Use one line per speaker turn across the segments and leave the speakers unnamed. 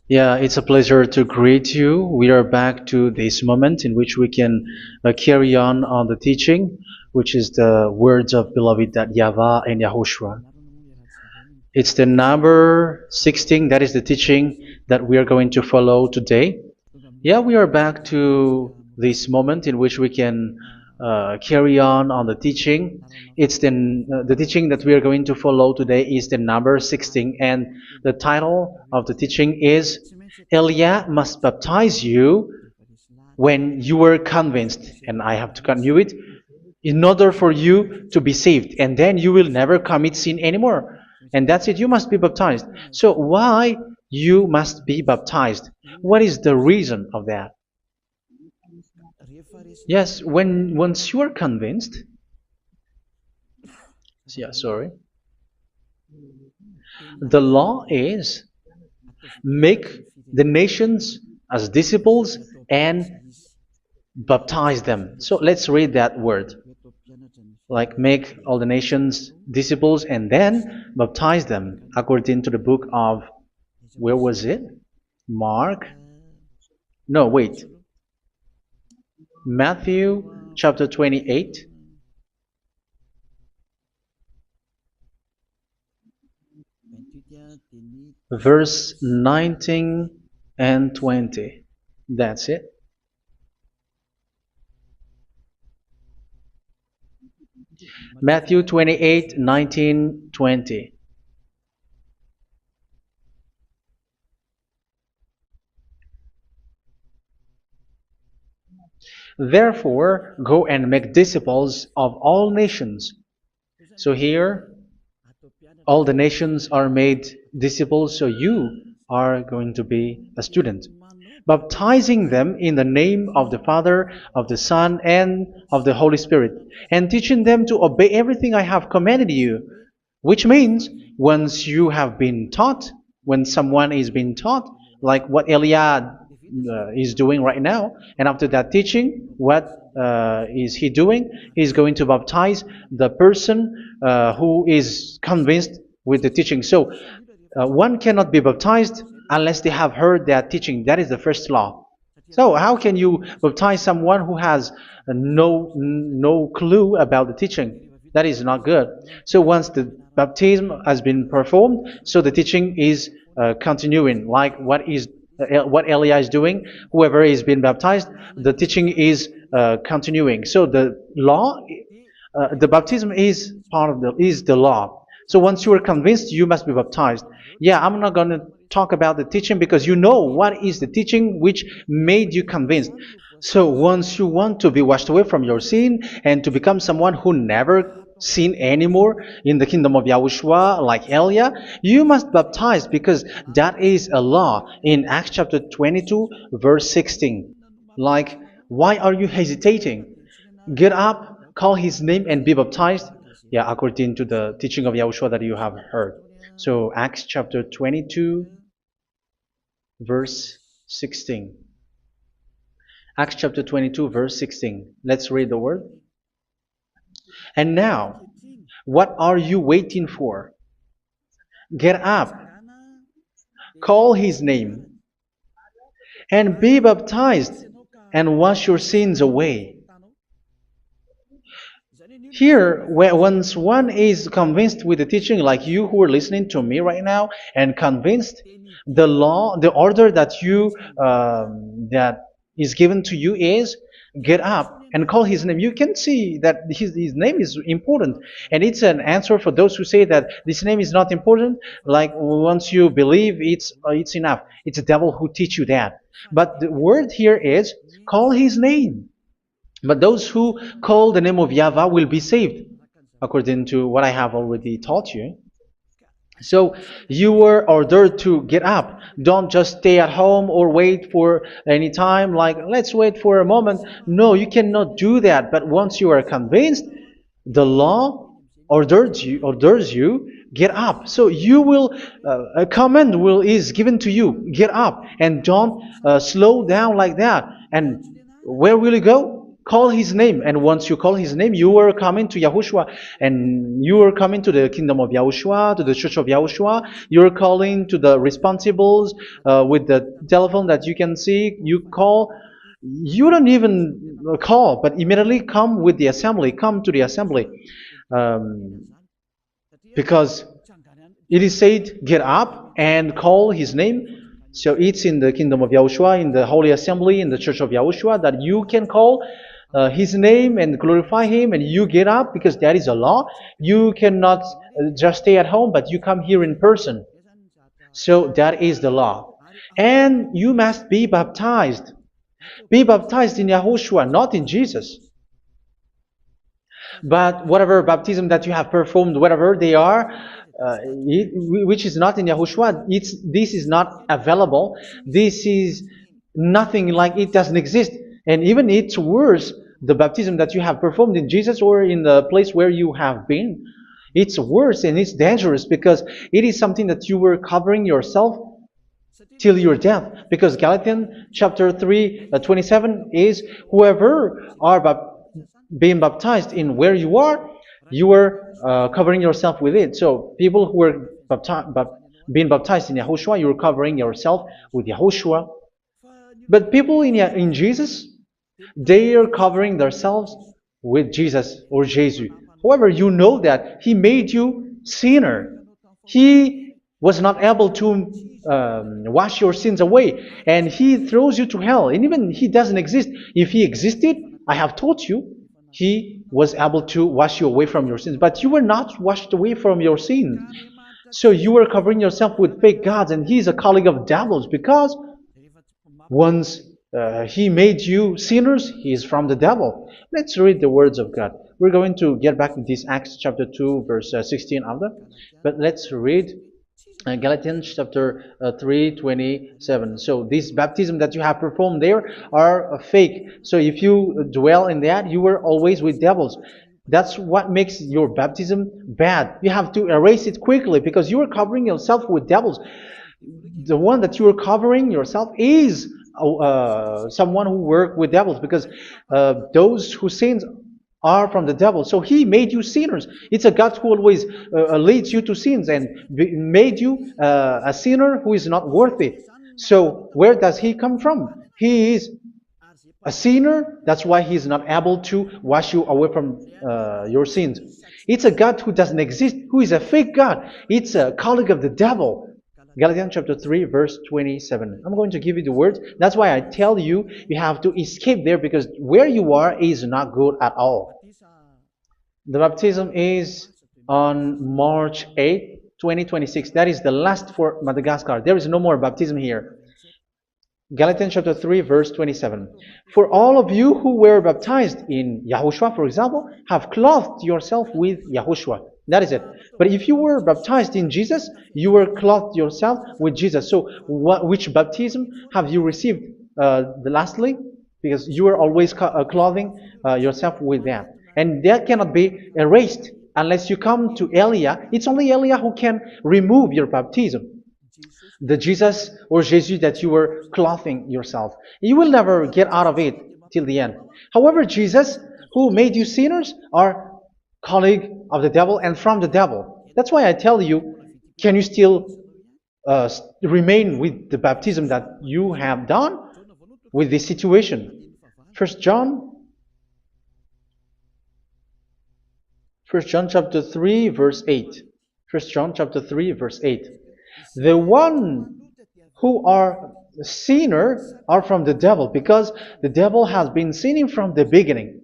Yeah, it's a pleasure to greet you. We are back to this moment in which we can carry on the teaching, which is the words of beloved that YAHVAH and YAHOSHUA. It's the number 16, that is the teaching that we are going to follow today. Yeah, we are back to this moment in which we can carry on the teaching. It's the teaching that we are going to follow today is the number 16, and the title of the teaching is Elia must baptize you when you were convinced, and I have to continue it, in order for you to be saved, and then you will never commit sin anymore. And that's it, you must be baptized. So why you must be baptized? What is the reason of that? Yes, when once you are convinced, yeah, sorry, the law is make the nations as disciples and baptize them. So let's read that word. Like make all the nations disciples and then baptize them according to the book of, where was it? Mark? No, wait. Matthew chapter 28. Verse 19 and 20. That's it. Matthew 28, 19, 20. Therefore, go and make disciples of all nations. So here, all the nations are made disciples, so you are going to be a student. Baptizing them in the name of the Father, of the Son, and of the Holy Spirit, and teaching them to obey everything I have commanded you. Which means, once you have been taught, when someone is being taught, like what Eliad is doing right now, and after that teaching, what is he doing? He's going to baptize the person who is convinced with the teaching. So one cannot be baptized unless they have heard that teaching. That is the first law. So how can you baptize someone who has no clue about the teaching? That is not good. So once the baptism has been performed, so the teaching is continuing. Like what Elia is doing, whoever is being baptized, the teaching is continuing. So the law, the baptism is part of the law. So once you are convinced, you must be baptized. Yeah, I'm not going to talk about the teaching because you know what is the teaching which made you convinced. So once you want to be washed away from your sin and to become someone who never sin anymore in the kingdom of YAHOSHUA like Elia, you must baptize because that is a law in Acts chapter 22 verse 16. Like, why are you hesitating? Get up, call his name and be baptized. Yeah, according to the teaching of YAHOSHUA that you have heard. So Acts chapter 22 verse 16. Acts chapter 22 verse 16. Let's read the word. And now, what are you waiting for? Get up, call his name, and be baptized, and wash your sins away. Here, once one is convinced with the teaching, like you who are listening to me right now, and convinced, the law, the order that that is given to you is get up and call his name. You can see that his name is important, and it's an answer for those who say that this name is not important. Like once you believe, it's enough. It's the devil who teach you that. But the word here is call his name. But those who call the name of YAHVAH will be saved, according to what I have already taught you. So you were ordered to get up. Don't just stay at home or wait for any time, like let's wait for a moment. No, you cannot do that. But once you are convinced, the law orders you get up. So you will a command is given to you, get up, and don't slow down like that. And where will you go? call his name. And once you call his name, you are coming to Yahushua. And you are coming to the kingdom of Yahushua, to the church of Yahushua. You're calling to the responsibles with the telephone that you can see. You call. You don't even call, but immediately come with the assembly. Come to the assembly. Um, because it is said, get up and call his name. So it's in the kingdom of Yahushua, in the holy assembly, in the church of Yahushua, that you can call his name and glorify him, and you get up, because that is a law. You cannot just stay at home, but you come here in person. So that is the law. And you must be baptized. Be baptized in Yahushua, not in Jesus. But whatever baptism that you have performed, whatever they are, which is not in Yahushua, this is not available. This is nothing, like it doesn't exist. And even it's worse, the baptism that you have performed in Jesus or in the place where you have been. It's worse and it's dangerous, because it is something that you were covering yourself till your death. Because Galatians chapter 3, 27 is, whoever are being baptized in where you are covering yourself with it. So people who were being baptized in Yahushua, you're covering yourself with Yahushua. But people in Jesus, they are covering themselves with Jesus or Jesus. However, you know that He made you sinner. He was not able to wash your sins away, and He throws you to hell. And even He doesn't exist. If He existed, I have taught you, He was able to wash you away from your sins. But you were not washed away from your sins. So you were covering yourself with fake gods, and He is a colleague of devils, because once He made you sinners, He is from the devil. Let's read the words of God. We're going to get back to this Acts chapter 2, verse 16 after. But let's read Galatians chapter 3, 27. So this baptism that you have performed there are fake. So if you dwell in that, you were always with devils. That's what makes your baptism bad. You have to erase it quickly, because you are covering yourself with devils. The one that you are covering yourself is someone who worked with devils, because those who sins are from the devil. So He made you sinners. It's a God who always leads you to sins, and made you a sinner who is not worthy. So where does He come from? He is a sinner. That's why He is not able to wash you away from your sins. It's a God who doesn't exist, who is a fake God. It's a colleague of the devil. Galatians chapter 3, verse 27. I'm going to give you the words. That's why I tell you, you have to escape there, because where you are is not good at all. The baptism is on March 8, 2026. That is the last for Madagascar. There is no more baptism here. Galatians chapter 3, verse 27. For all of you who were baptized in Yahushua, for example, have clothed yourself with Yahushua. That is it. But if you were baptized in Jesus, you were clothed yourself with Jesus. So which baptism have you received lastly? Because you are always clothing yourself with that. And that cannot be erased unless you come to Eliah. It's only Eliah who can remove your baptism. The Jesus or Jesus that you were clothing yourself. You will never get out of it till the end. However, Jesus, who made you sinners, are colleague of the devil and from the devil. That's why I tell you, can you still remain with the baptism that you have done with this situation? First John chapter 3, verse 8. First John chapter 3, verse 8. The one who are sinner are from the devil, because the devil has been sinning from the beginning.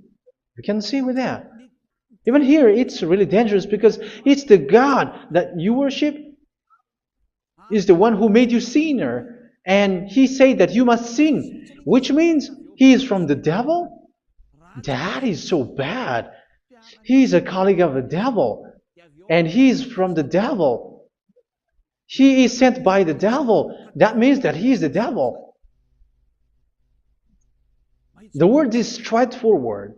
You can see with that. Even here, it's really dangerous, because it's the God that you worship is the one who made you sinner, and He said that you must sin, which means He is from the devil. That is so bad. He is a colleague of the devil, and He is from the devil. He is sent by the devil. That means that He is the devil. The word is straightforward.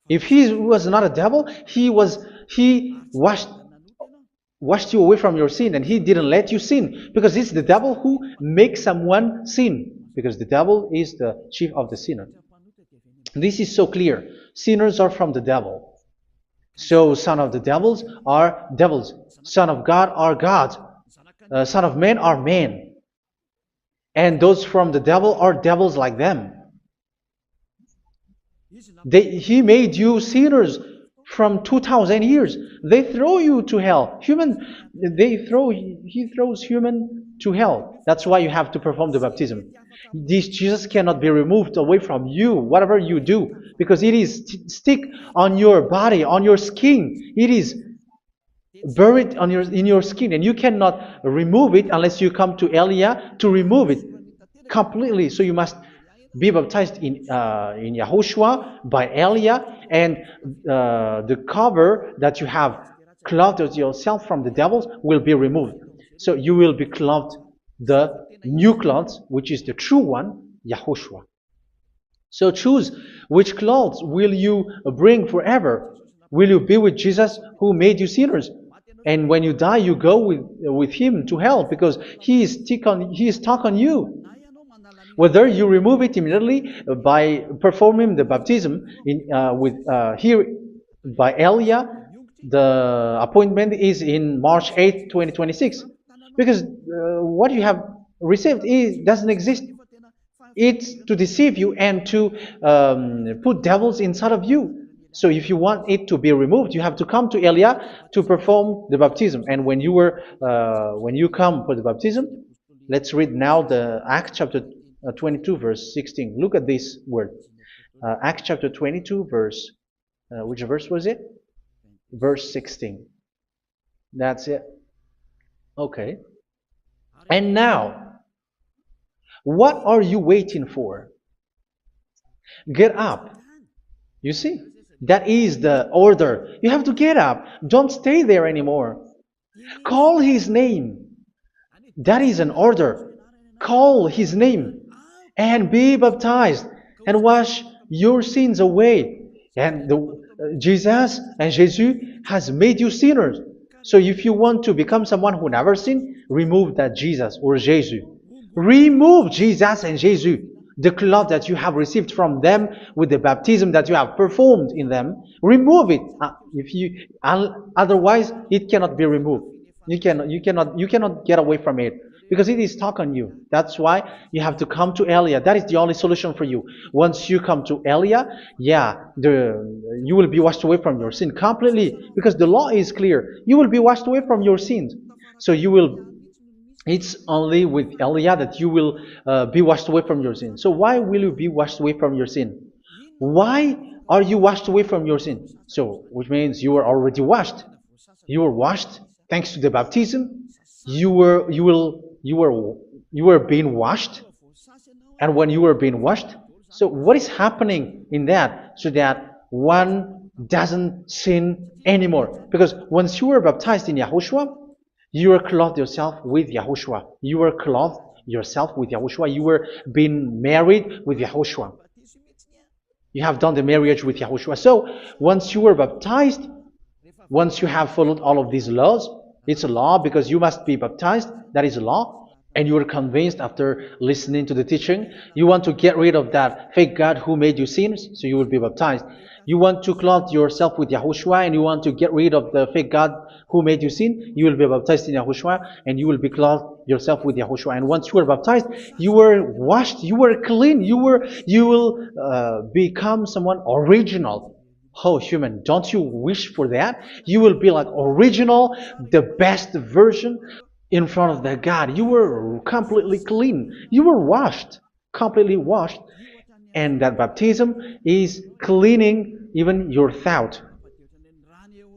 If He was not a devil, He washed you away from your sin, and He didn't let you sin, because it's the devil who makes someone sin, because the devil is the chief of the sinner. This is so clear. Sinners are from the devil. So son of the devils are devils. Son of God are gods. Son of men are men. And those from the devil are devils like them. He made you sinners from 2,000 years. They throw you to hell. He throws human to hell. That's why you have to perform the baptism. This Jesus cannot be removed away from you, whatever you do, because it is stick on your body, on your skin. It is buried in your skin, and you cannot remove it unless you come to Elia to remove it completely. So you must be baptized in YAHOSHUA by Elia, and the cover that you have clothed yourself from the devils will be removed. So you will be clothed the new clothes, which is the true one, YAHOSHUA. So choose which clothes will you bring forever. Will you be with Jesus who made you sinners? And when you die, you go with him to hell because he is stuck on you. Whether you remove it immediately by performing the baptism here by Elia, the appointment is in March 8, 2026. Because what you have received doesn't exist. It's to deceive you and to put devils inside of you. So if you want it to be removed, you have to come to Elia to perform the baptism. And when you come for the baptism, let's read now the Acts chapter 22 verse 16. Look at this word. Acts chapter 22 verse, which verse was it? Verse 16. That's it. Okay. And now, what are you waiting for? Get up. You see? That is the order. You have to get up. Don't stay there anymore. Call his name. That is an order. Call his name and be baptized and wash your sins away. And Jesus has made you sinners. So if you want to become someone who never sinned, remove that Jesus or Jesus. Remove Jesus and Jesus, the cloth that you have received from them with the baptism that you have performed in them. Remove it. Otherwise, it cannot be removed. You cannot get away from it because it is stuck on you. That's why you have to come to Elia. That is the only solution for you. Once you come to Elia, you will be washed away from your sin completely because the law is clear. You will be washed away from your sins. So it's only with Elia that you will be washed away from your sin. So why will you be washed away from your sin? Why are you washed away from your sin? So, which means you were already washed. You were washed thanks to the baptism. You were being washed, and when you were being washed, so what is happening in that? So that one doesn't sin anymore. Because once you were baptized in YAHOSHUA, you were clothed yourself with YAHOSHUA. You were clothed yourself with YAHOSHUA. You were being married with YAHOSHUA. You have done the marriage with YAHOSHUA. So once you were baptized, once you have followed all of these laws, it's a law because you must be baptized. That is a law. And you are convinced after listening to the teaching, you want to get rid of that fake God who made you sinners, so you will be baptized. You want to clothe yourself with YAHOSHUA and you want to get rid of the fake God who made you sin, you will be baptized in YAHOSHUA and you will be clothed yourself with YAHOSHUA. And once you are baptized, you were washed, you were clean, you will become someone original. Oh, human, don't you wish for that? You will be like original, the best version in front of the God. You were completely clean. You were washed, completely washed. And that baptism is cleaning even your thought.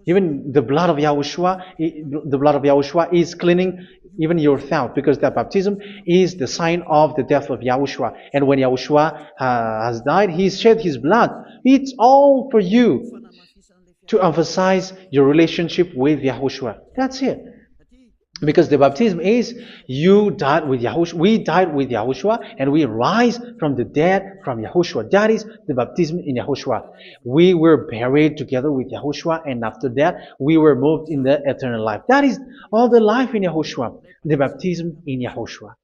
Even the blood of YAHOSHUA is cleaning even your thought, because that baptism is the sign of the death of YAHOSHUA. And when YAHOSHUA has died, he shed his blood. It's all for you to emphasize your relationship with YAHOSHUA. That's it. Because the baptism is you died with YAHOSHUA, we died with YAHOSHUA, and we rise from the dead from YAHOSHUA. That is the baptism in YAHOSHUA. We were buried together with YAHOSHUA, and after that we were moved in the eternal life. That is all the life in YAHOSHUA, the baptism in YAHOSHUA.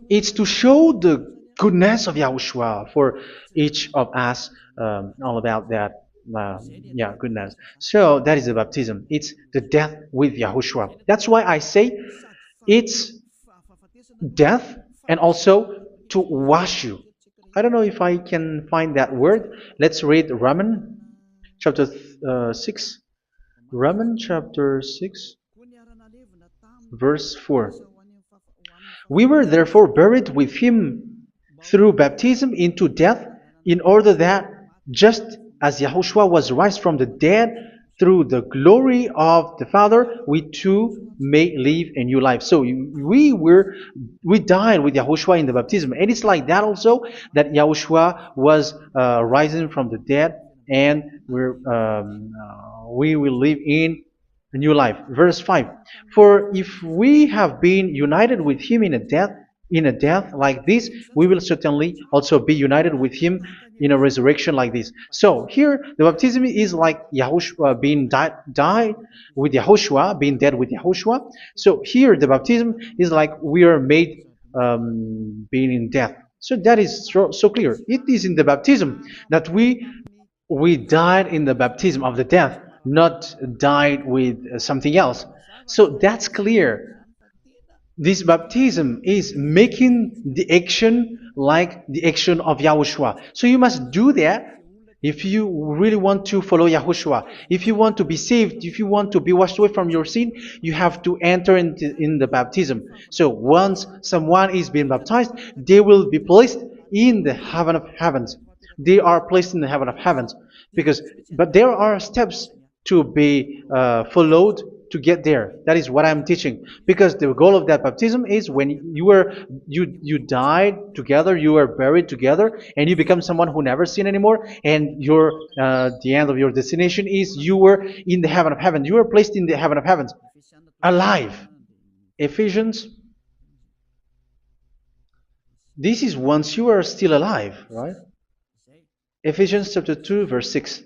It's to show the goodness of Yahushua for each of us, all about that. Uh, yeah, goodness. So that is the baptism. It's the death with Yahushua. That's why I say it's death and also to wash you. I don't know if I can find that word. Let's read Romans chapter 6. Romans chapter 6, verse 4. We were therefore buried with him through baptism into death, in order that, just as Yahushua was raised from the dead through the glory of the Father, we too may live a new life. So we died with Yahushua in the baptism, and it's like that also that Yahushua was rising from the dead, and we will live in a new life. Verse 5. For if we have been united with him in a death like this, we will certainly also be united with him in a resurrection like this. So here the baptism is like Yahushua being died with Yahushua, being dead with Yahushua. So here the baptism is like we are made being in death. So that is so clear. It is in the baptism that we died in the baptism of the death, not died with something else. So that's clear. This baptism is making the action like the action of Yahushua. So you must do that if you really want to follow Yahushua. If you want to be saved, if you want to be washed away from your sin, you have to enter in the baptism. So once someone is being baptized, they will be placed in the heaven of heavens. They are placed in the heaven of heavens, but there are steps to be followed to get there. That is what I'm teaching. Because the goal of that baptism is when you died together, you were buried together, and you become someone who never sin anymore. And the end of your destination is you were in the heaven of heaven. You were placed in the heaven of heavens, alive. Ephesians. This is once you are still alive, right? Ephesians chapter 2, verse 6.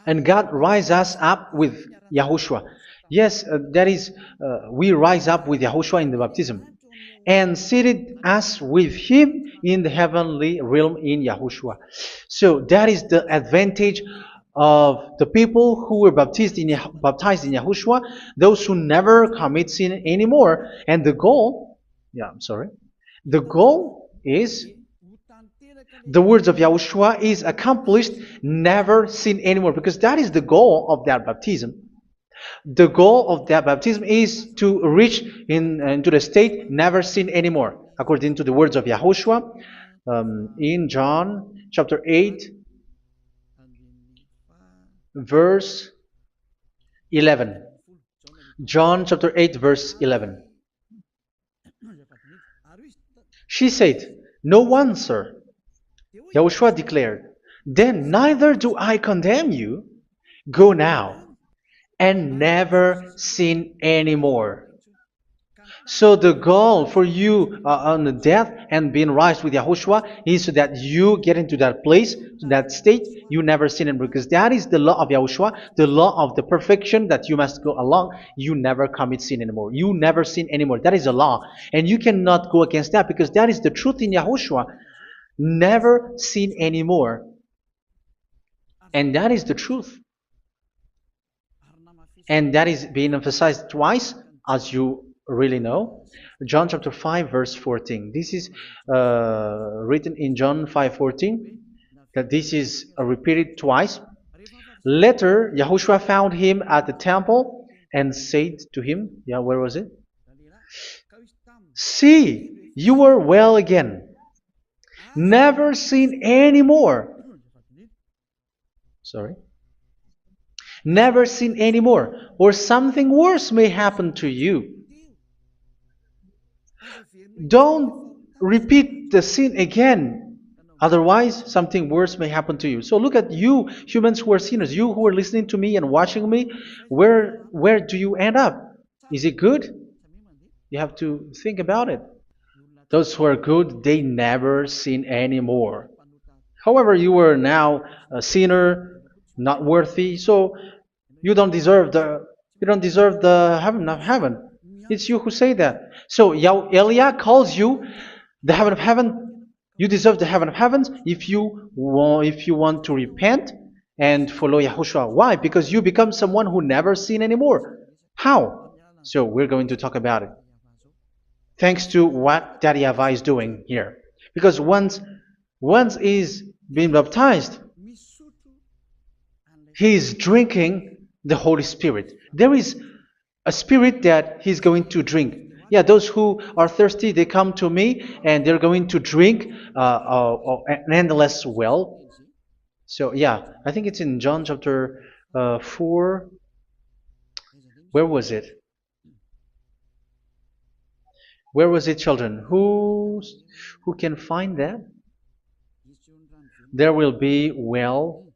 And God rise us up with Yahushua. Yes, that is, we rise up with Yahushua in the baptism. And seated us with him in the heavenly realm in Yahushua. So that is the advantage of the people who were baptized in Yahushua, those who never commit sin anymore. And the goal, the goal is the words of Yahushua is accomplished, never sin anymore, because that is the goal of that baptism. The goal of that baptism is to reach into the state never sin anymore, according to the words of Yahushua in John chapter 8, verse 11. John chapter 8, verse 11. She said, "No one, sir." Yahushua declared, "Then neither do I condemn you. Go now and never sin anymore." So the goal for you on the death and being raised with Yahushua is so that you get into that place, to that state, you never sin anymore. Because that is the law of Yahushua, the law of the perfection that you must go along. You never commit sin anymore. You never sin anymore. That is a law. And you cannot go against that because that is the truth in Yahushua. Never sin anymore. And that is the truth. And that is being emphasized twice, as you really know. John chapter 5, verse 14. This is written in John 5:14, that this is repeated twice. Later, Yahushua found him at the temple and said to him, where was it? "See, you are well again. Never sin anymore." Never sin anymore, or something worse may happen to you. Don't repeat the sin again. Otherwise, something worse may happen to you. So look at you, humans who are sinners, you who are listening to me and watching me. Where do you end up? Is it good? You have to think about it. Those who are good, they never sin anymore. However, you are now a sinner, not worthy, so you don't deserve the heaven of heaven. It's you who say that. So Eliah calls you the heaven of heaven. You deserve the heaven of heavens if you want to repent and follow Yahushua. Why? Because you become someone who never sin anymore. How? So we're going to talk about it. Thanks to what Daddy YAHVAH is doing here. Because once is being baptized, he is drinking the Holy Spirit. There is a spirit that he's going to drink. Yeah, those who are thirsty, they come to me and they're going to drink an endless well. So yeah, I think it's in John chapter 4. Where was it? Where was it, children? Who can find that? There will be well.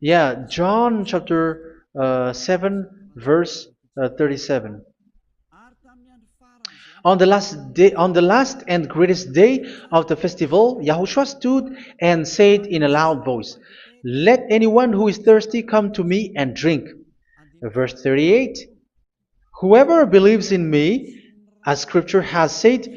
Yeah, John chapter 7, verse 37. On the last and greatest day of the festival, Yahushua stood and said in a loud voice, "Let anyone who is thirsty come to me and drink." Verse 38. Whoever believes in me, as scripture has said,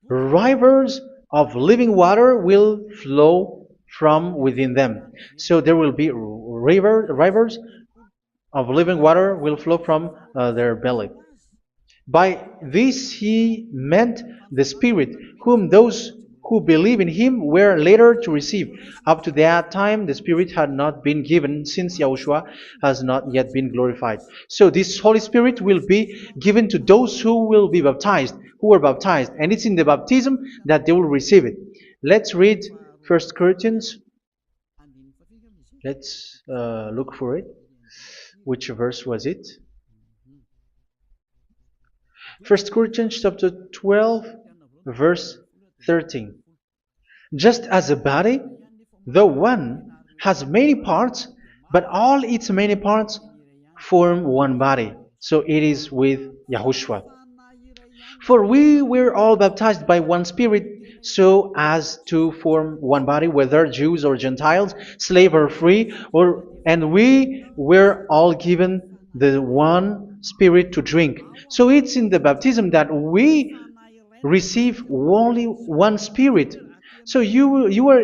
rivers of living water will flow from within them. So there will be rivers of living water will flow from their belly. By this he meant the Spirit, whom those who believe in him were later to receive. Up to that time, the Spirit had not been given, since Yahushua has not yet been glorified. So this Holy Spirit will be given to those who will be baptized, who are baptized. And it's in the baptism that they will receive it. Let's read 1 Corinthians. Let's look for it. Which verse was it? 1 Corinthians chapter 12, verse 13. Just as a body, though one, has many parts, but all its many parts form one body. So it is with Yahushua. For we were all baptized by one Spirit, so as to form one body, whether Jews or Gentiles, slave or free, and we were all given the one Spirit to drink. So it's in the baptism that we receive only one Spirit. So you were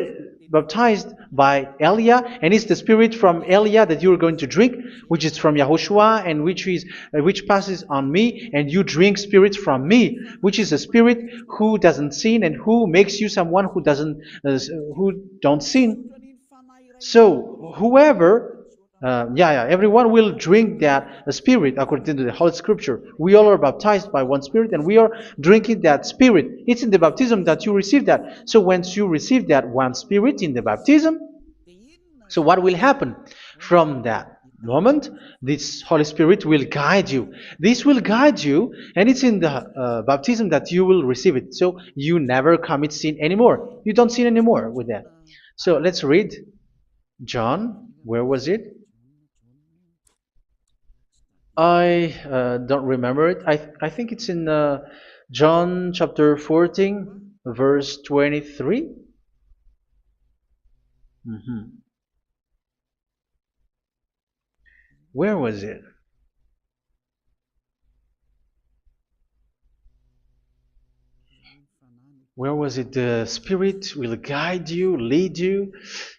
baptized by Elia, and it's the Spirit from Elia that you are going to drink, which is from Yahushua, and which passes on me, and you drink Spirit from me, which is a Spirit who doesn't sin and who makes you someone who don't sin. So whoever everyone will drink that Spirit according to the Holy Scripture. We all are baptized by one Spirit, and we are drinking that Spirit. It's in the baptism that you receive that. So once you receive that one Spirit in the baptism, so what will happen? From that moment, this Holy Spirit will guide you. This will guide you, and it's in the baptism that you will receive it. So you never commit sin anymore. You don't sin anymore with that. So let's read John. Where was it? I don't remember it. I think it's in John chapter 14, verse 23. Where was it? Where was it? The Spirit will guide you, lead you.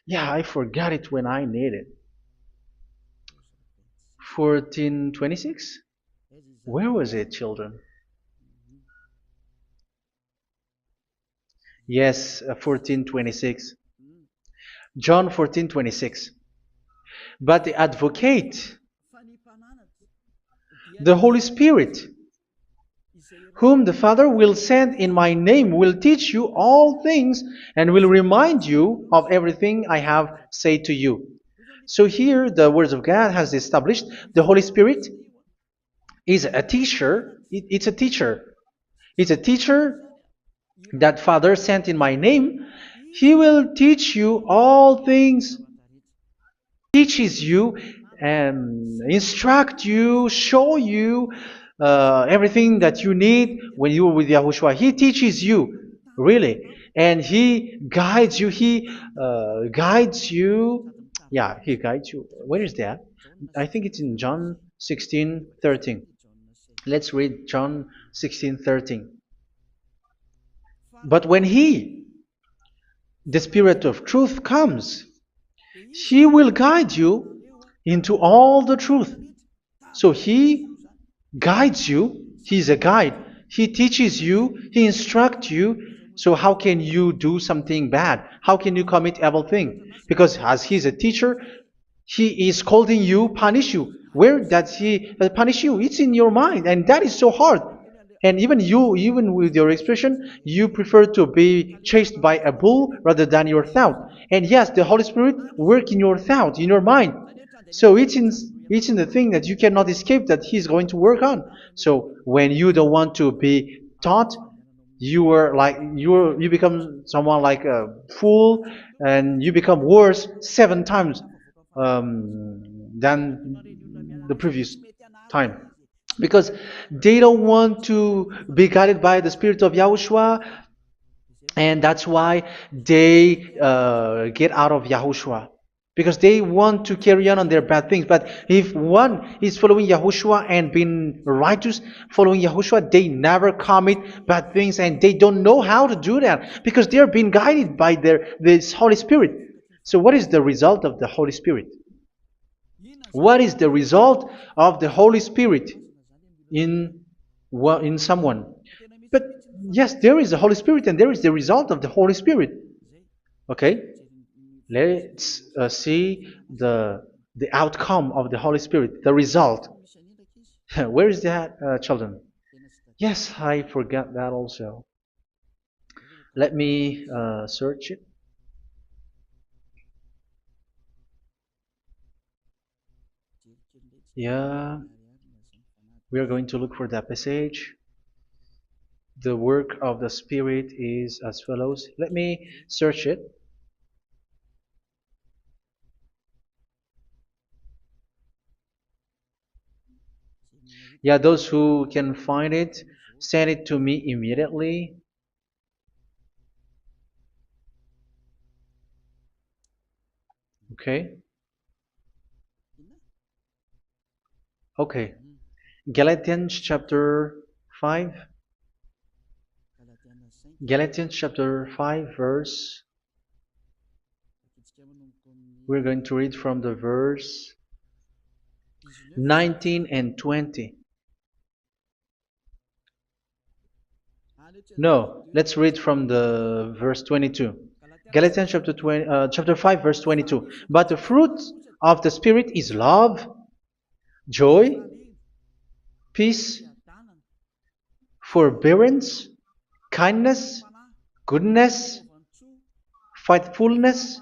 Yeah, I forgot it when I need it. 14:26? Where was it, children? Yes, 14:26. John 14:26. But the Advocate, the Holy Spirit, whom the Father will send in my name, will teach you all things and will remind you of everything I have said to you. So here the words of God has established the Holy Spirit is a teacher. It's a teacher. It's a teacher that Father sent in my name. He will teach you all things, teaches you and instruct you, show you everything that you need when you are with Yahushua. He teaches you, really. And He guides you. He guides you. Yeah, He guides you. Where is that? I think it's in John 16:13. Let's read John 16:13. But when He, the Spirit of truth comes, He will guide you into all the truth. So He guides you. He's a guide. He teaches you. He instructs you. So how can you do something bad? How can you commit evil thing? Because as He's a teacher, He is scolding you, punish you. Where does He punish you? It's in your mind, and that is so hard. And even you, even with your expression, you prefer to be chased by a bull rather than your thought. And yes, the Holy Spirit work in your thought, in your mind. So it's in the thing that you cannot escape that He's going to work on. So when you don't want to be taught, you become someone like a fool, and you become worse 7 times than the previous time, because they don't want to be guided by the Spirit of Yahushua, and that's why they get out of Yahushua, because they want to carry on their bad things. But if one is following Yahushua and being righteous, following Yahushua, they never commit bad things, and they don't know how to do that because they are being guided by this Holy Spirit. So what is the result of the Holy Spirit? What is the result of the Holy Spirit in someone? But yes, there is the Holy Spirit, and there is the result of the Holy Spirit. Okay, let's see the outcome of the Holy Spirit, the result. Where is that, children? Yes, I forgot that also. Let me search it. Yeah, we are going to look for that passage. The work of the Spirit is as follows. Let me search it. Yeah, those who can find it, send it to me immediately. Okay. Okay. Galatians chapter 5. Galatians chapter 5 verse. We're going to read from the verse 19 and 20. No, let's read from the verse 22. Galatians chapter 5 verse 22. But the fruit of the Spirit is love, joy, peace, forbearance, kindness, goodness, faithfulness.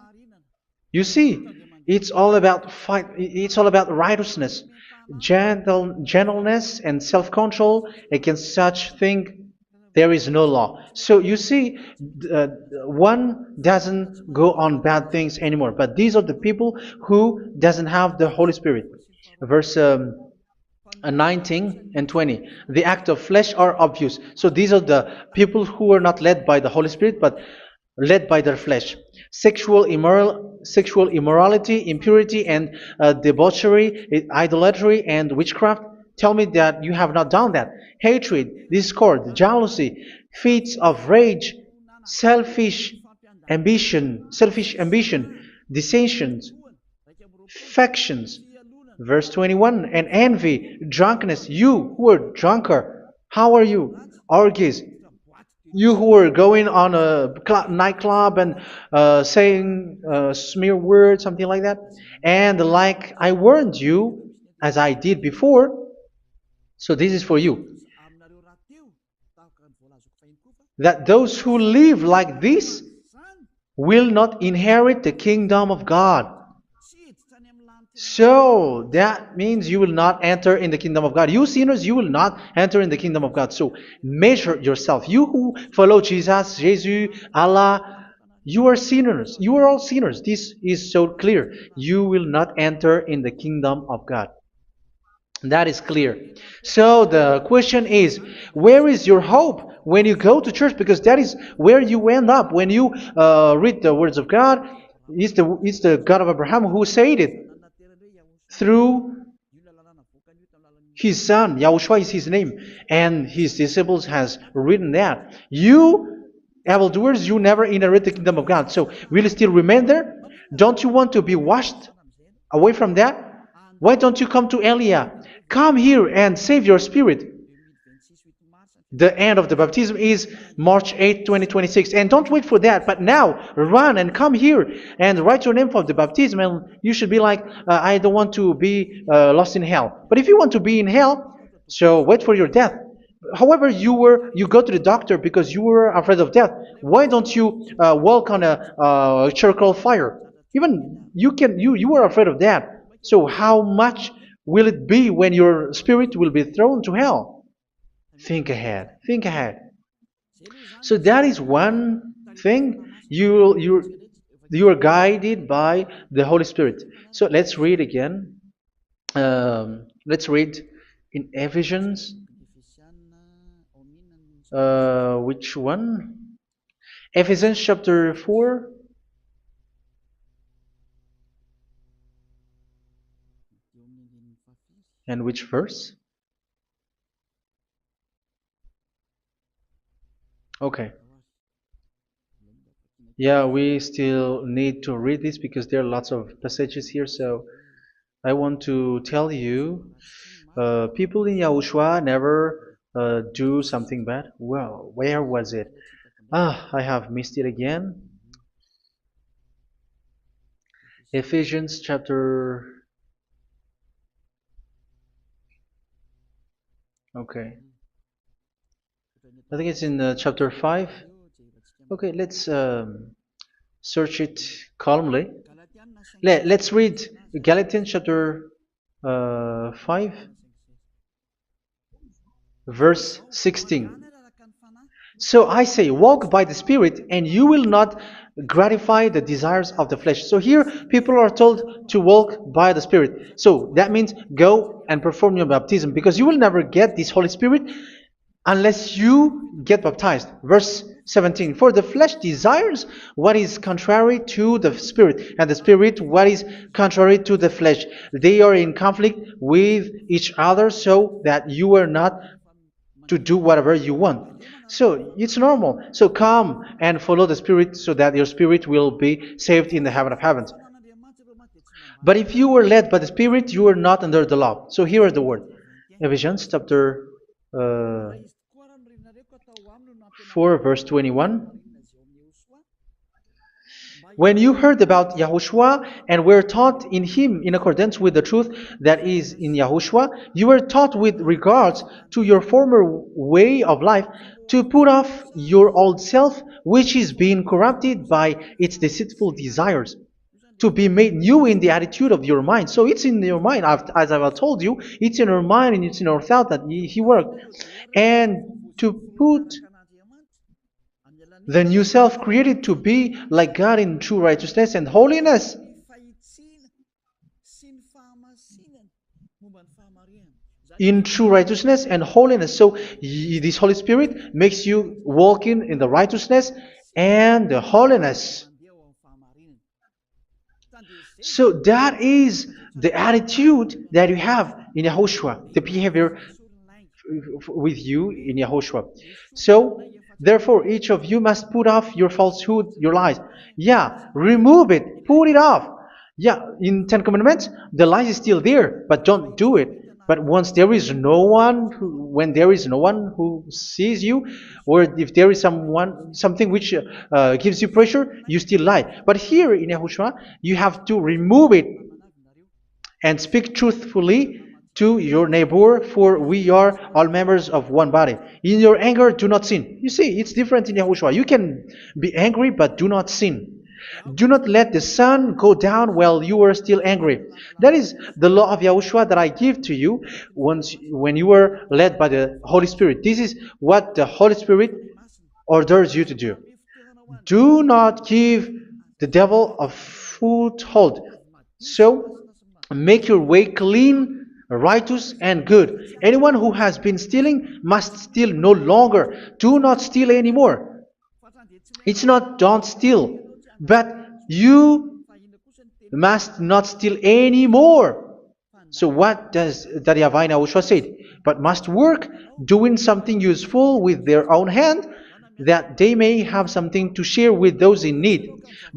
You see, it's all about fight. It's all about righteousness, gentleness, and self-control. Against such thing, there is no law. So you see, uh, one doesn't go on bad things anymore. But these are the people who doesn't have the Holy Spirit. Verse 19 and 20. The act of flesh are obvious. So these are the people who are not led by the Holy Spirit, but led by their flesh. Sexual immorality, impurity, and debauchery, idolatry, and witchcraft. Tell me that you have not done that. Hatred, discord, jealousy, fits of rage, selfish ambition, dissensions, factions. Verse 21, and envy, drunkenness. You who are drunker, how are you? Orgies. You who are going on a nightclub and saying smear words, something like that. And like I warned you, as I did before, so this is for you, that those who live like this will not inherit the kingdom of God. So that means you will not enter in the kingdom of God. You sinners, you will not enter in the kingdom of God. So measure yourself. You who follow Jesus, Allah, you are sinners. You are all sinners. This is so clear. You will not enter in the kingdom of God. That is clear. So the question is, where is your hope when you go to church? Because that is where you end up. When you read the words of God, it's the God of Abraham who said it through His Son. Yahushua is His name. And His disciples has written that. You evildoers, you never inherit the kingdom of God. So will you still remain there? Don't you want to be washed away from that? Why don't you come to Elia? Come here and save your spirit. The end of the baptism is March 8th, 2026. And don't wait for that, but now run and come here and write your name for the baptism. And you should be like, I don't want to be lost in hell. But if you want to be in hell, so wait for your death. However, you go to the doctor because you were afraid of death. Why don't you walk on a charcoal fire? Even you were afraid of that. So how much will it be when your spirit will be thrown to hell? Think ahead. Think ahead. So that is one thing. You are guided by the Holy Spirit. So let's read again. Let's read in Ephesians. Which one? Ephesians chapter 4. And which verse? Okay. Yeah, we still need to read this because there are lots of passages here. So I want to tell you, people in Yahushua never do something bad. Well, where was it? I have missed it again. Ephesians chapter. Okay. I think it's in chapter 5. Okay, let's search it calmly. Let's read Galatians chapter 5, verse 16. So I say, walk by the Spirit, and you will not gratify the desires of the flesh. So here, people are told to walk by the Spirit. So that means go and perform your baptism, because you will never get this Holy Spirit unless you get baptized. Verse 17. For the flesh desires what is contrary to the Spirit, and the Spirit what is contrary to the flesh. They are in conflict with each other, so that you are not to do whatever you want. So it's normal. So come and follow the Spirit so that your spirit will be saved in the heaven of heavens. But if you were led by the Spirit, you are not under the law. So here are the word. Ephesians chapter 4 verse 21. When you heard about Yahushua and were taught in him in accordance with the truth that is in Yahushua, you were taught with regards to your former way of life to put off your old self, which is being corrupted by its deceitful desires, to be made new in the attitude of your mind. So it's in your mind, as I've told you, it's in your mind and it's in your thought that he worked. And to put the new self created to be like God in true righteousness and holiness. In true righteousness and holiness. So this Holy Spirit makes you walking in the righteousness and the holiness. So that is the attitude that you have in Yahushua, the behavior with you in Yahushua. So therefore, each of you must put off your falsehood, your lies. Yeah, remove it, put it off. Yeah, in Ten Commandments, the lies is still there, but don't do it. But once there is no one, when there is no one who sees you, or if there is something which gives you pressure, you still lie. But here in Yahushua, you have to remove it and speak truthfully to your neighbor, for we are all members of one body. In your anger, do not sin. You see, it's different in Yahushua. You can be angry, but do not sin. Do not let the sun go down while you are still angry. That is the law of Yahushua that I give to you when you were led by the Holy Spirit. This is what the Holy Spirit orders you to do. Do not give the devil a foothold. So, make your way clean, righteous and good. Anyone who has been stealing must steal no longer. Do not steal anymore. It's not don't steal, but you must not steal anymore. So what does the YAHVAH said? But must work, doing something useful with their own hand, that they may have something to share with those in need.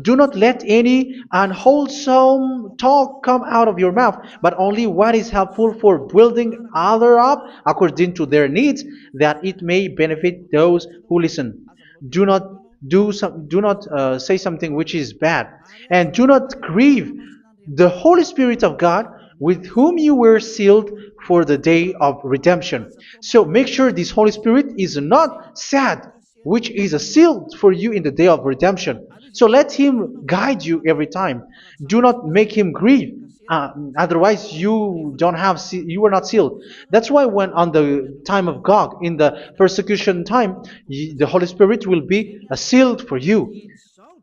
Do not let any unwholesome talk come out of your mouth, but only what is helpful for building other up according to their needs, that it may benefit those who listen. Do not do not say something which is bad, and do not grieve the Holy Spirit of God, with whom you were sealed for the day of redemption. So make sure this Holy Spirit is not sad, which is a seal for you in the day of redemption. So let Him guide you every time. Do not make Him grieve. Otherwise, you don't have you are not sealed. That's why when on the time of God, in the persecution time, the Holy Spirit will be a sealed for you.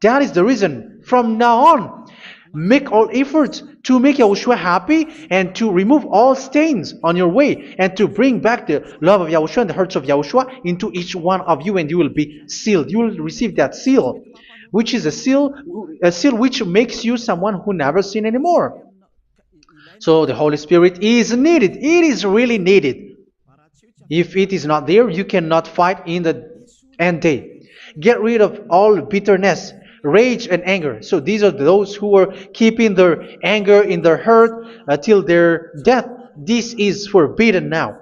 That is the reason. From now on, make all efforts to make Yahushua happy and to remove all stains on your way and to bring back the love of Yahushua and the hearts of Yahushua into each one of you, and you will be sealed. You will receive that seal, which is a seal which makes you someone who never sin anymore. So the Holy Spirit is needed. It is really needed. If it is not there, you cannot fight in the end day. Get rid of all bitterness, rage, and anger. So these are those who are keeping their anger in their heart till their death. This is forbidden now.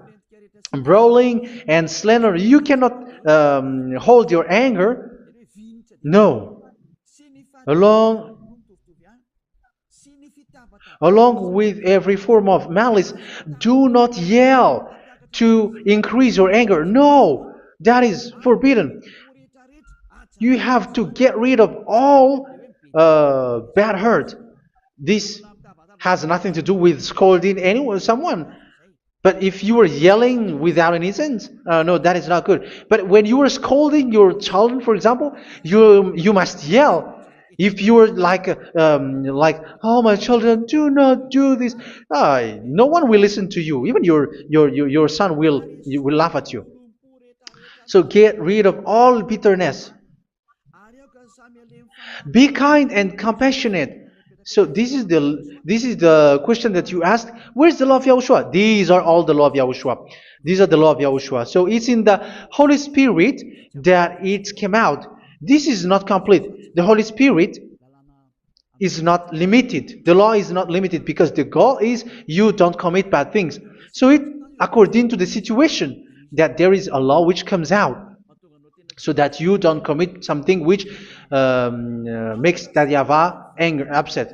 Brawling and slander. You cannot hold your anger. No. Along Along with every form of malice, do not yell to increase your anger. No, that is forbidden. You have to get rid of all bad hurt. This has nothing to do with scolding anyone, someone. But if you are yelling without any sense, no, that is not good. But when you are scolding your child, for example, you must yell. If you are like, oh my children, do not do this, no one will listen to you. Even your son will laugh at you. So get rid of all bitterness. Be kind and compassionate. So this is the question that you asked. Where's the law of Yahushua? These are all the law of Yahushua. These are the law of Yahushua. So it's in the Holy Spirit that it came out. This is not complete. The Holy Spirit is not limited. The law is not limited because the goal is you don't commit bad things. So it according to the situation that there is a law which comes out, so that you don't commit something which makes that YAHVAH anger, upset.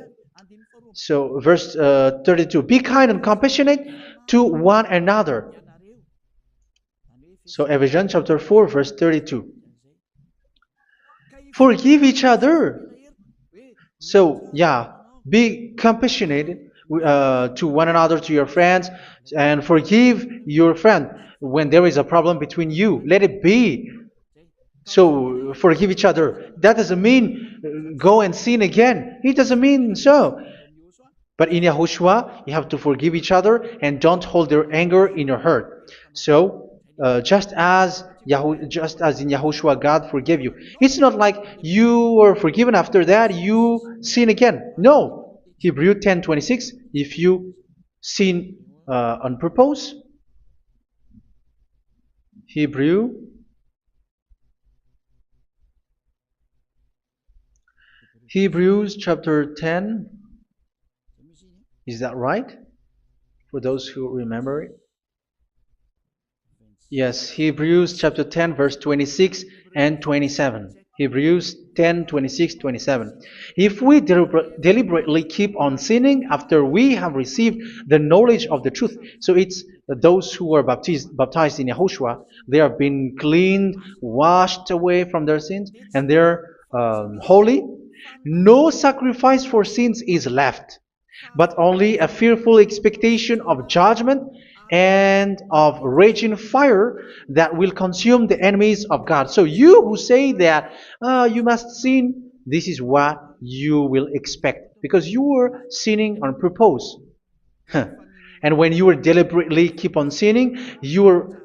So verse 32, be kind and compassionate to one another. So Ephesians chapter 4 verse 32. Forgive each other. So yeah, be compassionate to one another, to your friends, and forgive your friend when there is a problem between you. Let it be. So forgive each other. That doesn't mean go and sin again. It doesn't mean so. But in Yahushua, you have to forgive each other and don't hold your anger in your heart. So just as in Yahushua, God forgave you. It's not like you were forgiven after that you sin again. No. Hebrew 10:26. If you sin on purpose, Hebrews chapter 10. Is that right? For those who remember it? Yes, Hebrews chapter 10 verse 26 and 27. Hebrews 10, 26, 27. If we deliberately keep on sinning after we have received the knowledge of the truth, so it's those who are baptized in Yahushua, they have been cleaned, washed away from their sins, and they're holy. No sacrifice for sins is left, but only a fearful expectation of judgment and of raging fire that will consume the enemies of God. So you who say that you must sin, this is what you will expect, because you were sinning on purpose. And when you deliberately keep on sinning, your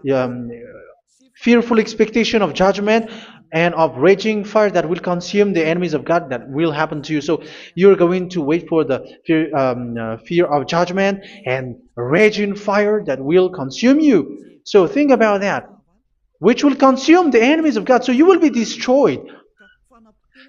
fearful expectation of judgment and of raging fire that will consume the enemies of God, that will happen to you. So you're going to wait for the fear of judgment and raging fire that will consume you. So think about that. which will consume the enemies of God. So you will be destroyed.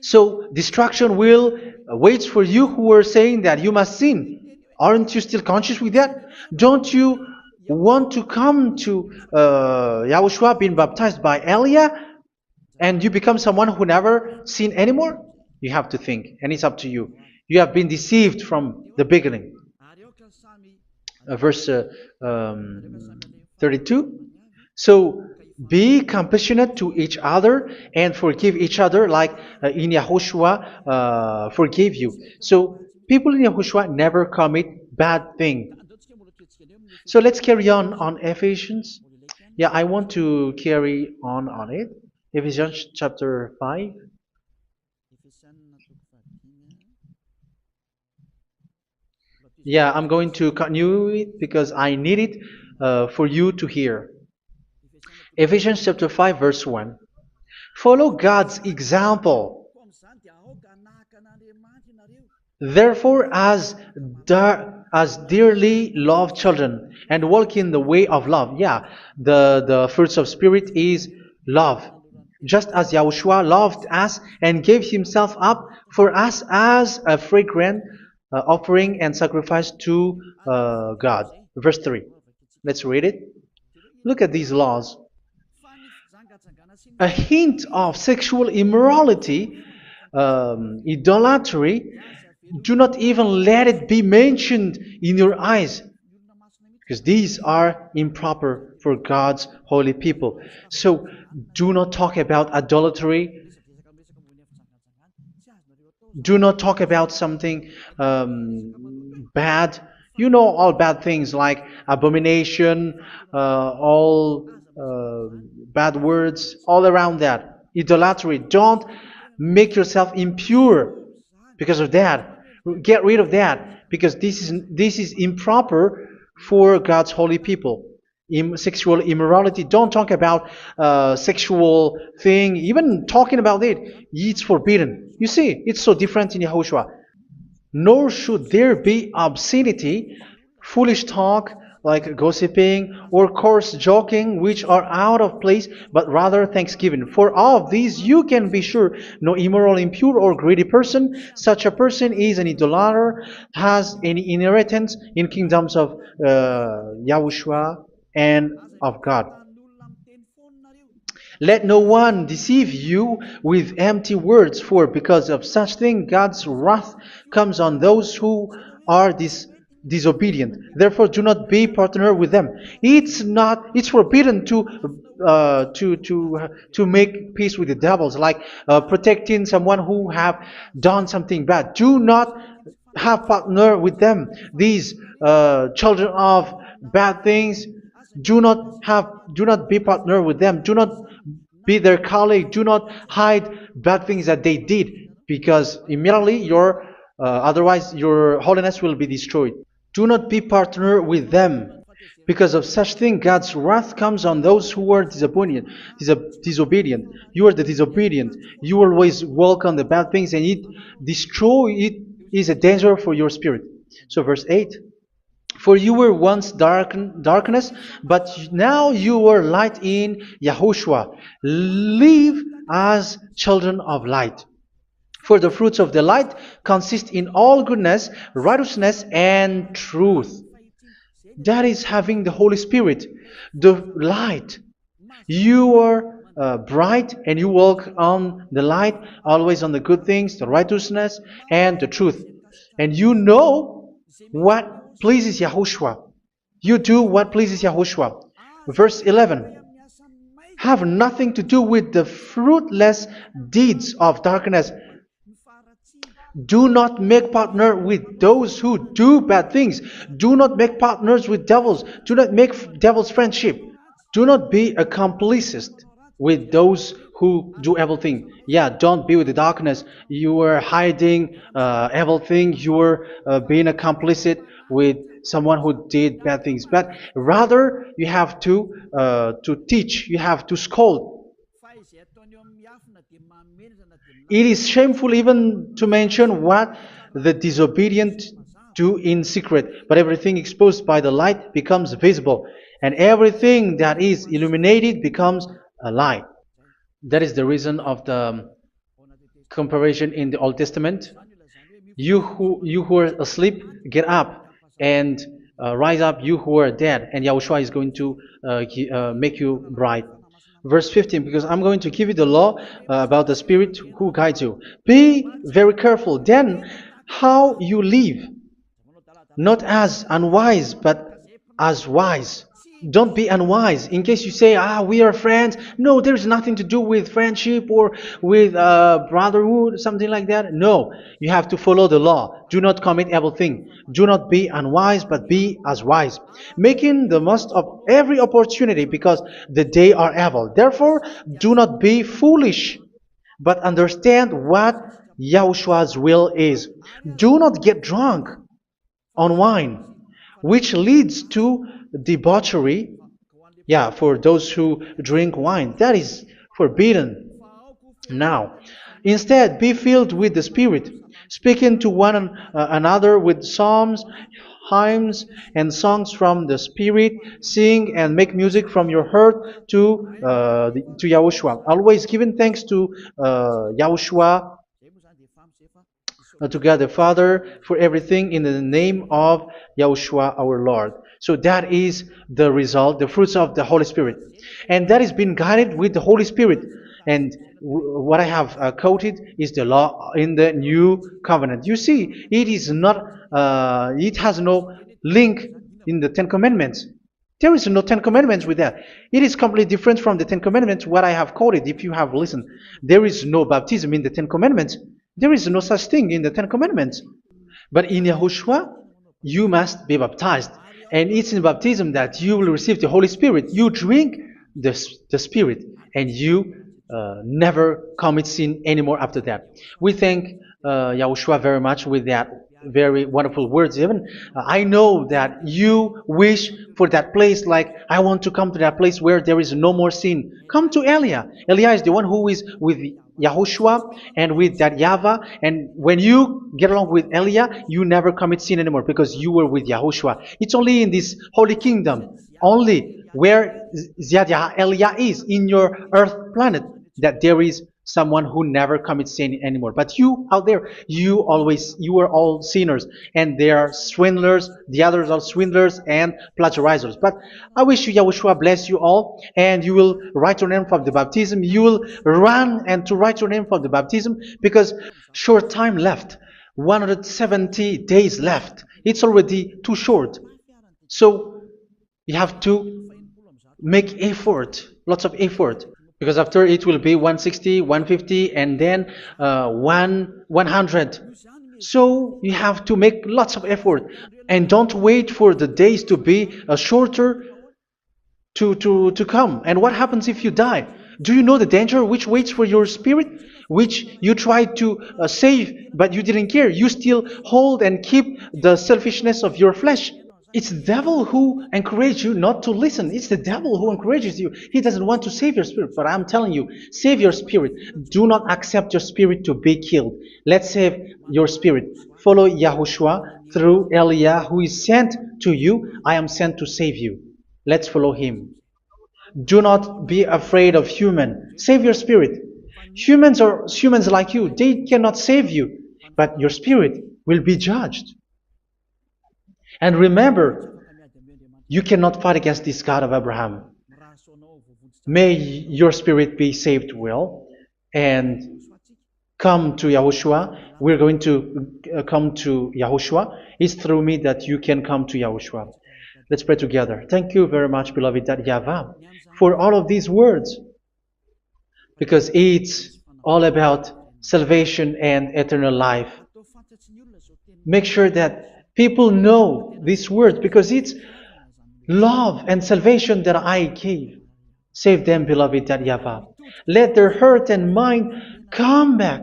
So destruction will wait for you who are saying that you must sin. Aren't you still conscious with that? Don't you want to come to Yahushua being baptized by Elia and you become someone who never sinned anymore? You have to think, and it's up to you. You have been deceived from the beginning. Verse 32. So be compassionate to each other and forgive each other like in Yahushua forgave you. So people in Yahushua never commit bad thing. So let's carry on Ephesians. Yeah, I want to carry on it. Ephesians chapter 5. Yeah, I'm going to continue it because I need it for you to hear. Ephesians chapter 5 verse 1. Follow God's example. Therefore, as dearly loved children, and walk in the way of love. Yeah, the fruits of spirit is love. Just as Yahushua loved us and gave himself up for us as a fragrant offering and sacrifice to God. Verse 3. Let's read it. Look at these laws. A hint of sexual immorality, idolatry, do not even let it be mentioned in your eyes, because these are improper for God's holy people. So do not talk about idolatry. Do not talk about something bad. You know all bad things like abomination, all bad words, all around that. Idolatry. Don't make yourself impure because of that. Get rid of that because this is improper for God's holy people. Sexual immorality. Don't talk about sexual thing. Even talking about it's forbidden. You see, it's so different in Yahushua. Nor should there be obscenity, foolish talk like gossiping or coarse joking, which are out of place, but rather thanksgiving. For of these you can be sure: no immoral, impure, or greedy person, such a person is an idolater, has any inheritance in kingdoms of Yahushua and of God. Let no one deceive you with empty words, for because of such thing God's wrath comes on those who are disobedient. Therefore, do not be partner with them. It's forbidden to make peace with the devils, like protecting someone who have done something bad. Do not have partner with them. These children of bad things, do not be partner with them. Do not be their colleague. Do not hide bad things that they did, because immediately otherwise your holiness will be destroyed. Do not be partner with them. Because of such thing, God's wrath comes on those who are disobedient. Disobedient. You are the disobedient. You always walk on the bad things, and it is a danger for your spirit. So verse 8. For you were once darkness, but now you are light in Yahushua. Live as children of light. For the fruits of the light consist in all goodness, righteousness, and truth. That is having the Holy Spirit, the light. You are bright and you walk on the light, always on the good things, the righteousness, and the truth. And you know what pleases Yahushua. You do what pleases Yahushua. Verse 11. Have nothing to do with the fruitless deeds of darkness. Do not make partner with those who do bad things. Do not make partners with devils. Do not make devils friendship. Do not be a complicit with those who do evil thing. Yeah, don't be with the darkness. You are hiding evil thing. You are being a complicit with someone who did bad things. But rather, you have to teach. You have to scold. It is shameful even to mention what the disobedient do in secret, but everything exposed by the light becomes visible, and everything that is illuminated becomes lie. That is the reason of the comparison in the Old Testament. You who are asleep, get up and rise up, you who are dead, and Yahushua is going to make you bright. Verse 15, because I'm going to give you the law about the Spirit who guides you. Be very careful then how you live, not as unwise, but as wise. Don't be unwise. In case you say, we are friends. No, there's nothing to do with friendship or with brotherhood, something like that. No, you have to follow the law. Do not commit evil thing. Do not be unwise, but be as wise, making the most of every opportunity, because the day are evil. Therefore, do not be foolish, but understand what Yahushua's will is. Do not get drunk on wine, which leads to debauchery. Yeah, for those who drink wine, that is forbidden now. Instead, be filled with the Spirit, speaking to one another with psalms, hymns, and songs from the Spirit. Sing and make music from your heart to Yahushua. Always giving thanks to Yahushua, to God the Father, for everything in the name of Yahushua our Lord. So that is the result, the fruits of the Holy Spirit. And that is being guided with the Holy Spirit. And what I have quoted is the law in the new covenant. You see, it is not, it has no link in the Ten Commandments. There is no Ten Commandments with that. It is completely different from the Ten Commandments, what I have quoted, if you have listened. There is no baptism in the Ten Commandments. There is no such thing in the Ten Commandments. But in Yahushua, you must be baptized. And it's in baptism that you will receive the Holy Spirit. You drink the Spirit, and you never commit sin anymore after that. We thank Yahushua very much with that very wonderful words. Even I know that you wish for that place, like I want to come to that place where there is no more sin. Come to Elia. Elia is the one who is with Yahushua and with that YAHVAH. And when you get along with Elia, you never commit sin anymore because you were with Yahushua. It's only in this holy kingdom, only where Elia is, in your earth planet, that there is someone who never commits sin anymore. But you out there, you are all sinners, and they are swindlers. The others are swindlers and plagiarizers. But I wish you, Yahushua, bless you all, and you will write your name for the baptism. You will run and to write your name for the baptism, because short time left, 170 days left. It's already too short. So you have to make effort, lots of effort, because after it will be 160, 150, and then 100. So you have to make lots of effort, and don't wait for the days to be shorter to come. And what happens if you die? Do you know the danger which waits for your spirit, which you tried to save, but you didn't care? You still hold and keep the selfishness of your flesh. It's the devil who encourages you not to listen. It's the devil who encourages you. He doesn't want to save your spirit. But I'm telling you, save your spirit. Do not accept your spirit to be killed. Let's save your spirit. Follow Yahushua through Elia, who is sent to you. I am sent to save you. Let's follow him. Do not be afraid of human. Save your spirit. Humans are humans like you. They cannot save you. But your spirit will be judged. And remember, you cannot fight against this God of Abraham. May your spirit be saved well, and come to Yahushua. We're going to come to Yahushua. It's through me that you can come to Yahushua. Let's pray together. Thank you very much, beloved YAHVAH, for all of these words, because it's all about salvation and eternal life. Make sure that people know these words, because it's love and salvation that I gave. Save them, beloved YAHVAH. Let their heart and mind come back,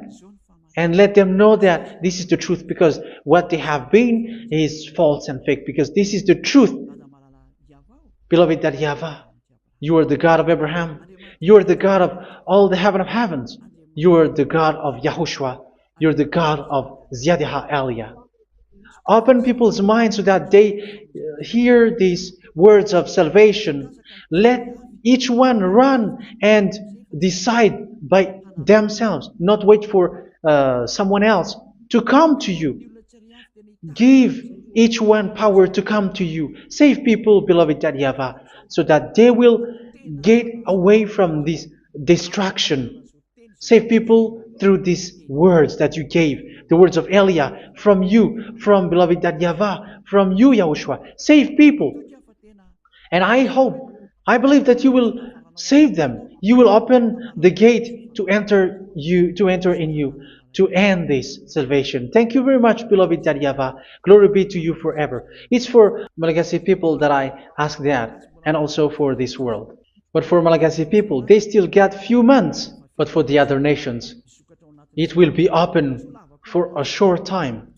and let them know that this is the truth, because what they have been is false and fake, because this is the truth. Beloved YAHVAH, you are the God of Abraham. You are the God of all the heaven of heavens. You are the God of Yahushua. You are the God of Ziadiha Elia. Open people's minds so that they hear these words of salvation. Let Each one run and decide by themselves, not wait for someone else to come to you. Give each one power to come to you. Save people, beloved YAHVAH, so that they will get away from this distraction. Save people through these words that you gave, the words of Elia, from you, from beloved YAHVAH, from you, Yahushua. Save people. And I hope, I believe that you will save them. You will open the gate to enter in you, to end this salvation. Thank you very much, beloved YAHVAH. Glory be to you forever. It's for Malagasy people that I ask that, and also for this world. But for Malagasy people, they still get few months. But for the other nations, it will be open for a short time.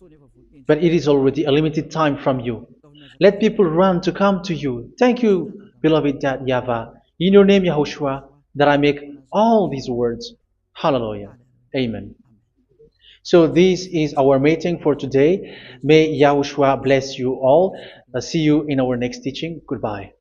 But it is already a limited time from you. Let people run to come to you. Thank you, beloved YAHVAH. In your name, Yahushua, that I make all these words. Hallelujah. Amen. So this is our meeting for today. May Yahushua bless you all. See you in our next teaching. Goodbye.